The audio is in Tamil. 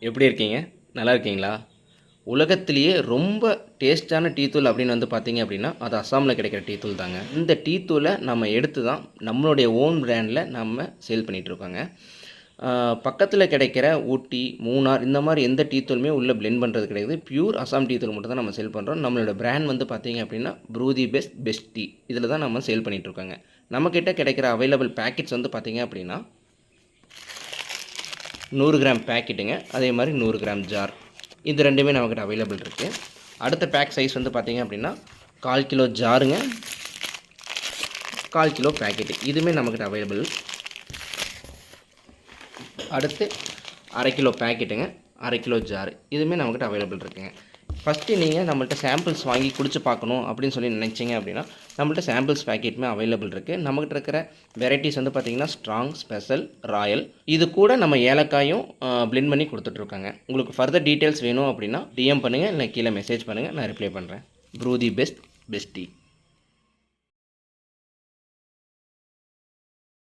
எப்படி இருக்கீங்க? நல்லா இருக்கீங்களா? உலகத்திலேயே ரொம்ப டேஸ்ட்டான டீ தூள் அப்படின்னு வந்து பார்த்தீங்க அப்படின்னா, அது அஸ்ஸாமில கிடைக்கிற டீ தூள் தாங்க. இந்த டீ தூள நம்ம எடுத்து தான் நம்மளுடைய ஓன் பிராண்டில நம்ம சேல் பண்ணிகிட்ருக்கோங்க. பக்கத்தில கிடைக்கிற ஊட்டி, மூணார் இந்த மாரி எந்த டீ தூளுமே உள்ள பிளெண்ட் பண்ணுறது கிடையாது. பியூர் அஸ்ஸாம் டீ தூள் மட்டும் தான் நம்ம சேல் பண்ணுறோம். நம்மளோட பிராண்ட் வந்து பார்த்தீங்க அப்படின்னா, brew the best best tea. இதில தான் நம்ம சேல் பண்ணிகிட்ருக்கோங்க. நம்மக்கிட்ட கிடைக்கிற அவைலபிள் பேக்கெட்ஸ் வந்து பார்த்தீங்க அப்படின்னா 100 கிராம் பேக்கெட்டுங்க. அதே மாதிரி 100 கிராம் ஜார். இது ரெண்டுமே நம்மக்கிட்ட அவைலபிள் இருக்குது. அடுத்த பேக் சைஸ் வந்து பார்த்தீங்க அப்படின்னா 1/4 கிலோ ஜாருங்க, 1/4 கிலோ பேக்கெட்டு. இதுவுமே நம்மக்கிட்ட அவைலபிள். அடுத்து 1/2 கிலோ பேக்கெட்டுங்க, 1/2 கிலோ ஜாரு. இதுவுமே நம்மக்கிட்ட அவைலபிள் இருக்குங்க. ஃபஸ்ட்டு நீங்கள் நம்மள்ட்ட சாம்பிள்ஸ் வாங்கி குடிச்சு பார்க்கணும் அப்படின்னு சொல்லி நினச்சிங்க அப்படின்னா, நம்மள்ட்ட சாம்பிள்ஸ் பேக்கெட்டுமே அவைலபிள் இருக்குது. நம்மக்கிட்ட இருக்கிற வெரைட்டிஸ் வந்து பார்த்திங்கன்னா ஸ்ட்ராங், ஸ்பெஷல், ராயல். இது கூட நம்ம ஏலக்காயும் பிளெண்ட் பண்ணி கொடுத்துட்ருக்காங்க. உங்களுக்கு ஃபர்தர் டீட்டெயில்ஸ் வேணும் அப்படின்னா டிஎம் பண்ணுங்கள், இல்லை கீழே மெசேஜ் பண்ணுங்கள், நான் ரிப்ளை பண்ணுறேன். Brew the best best tea.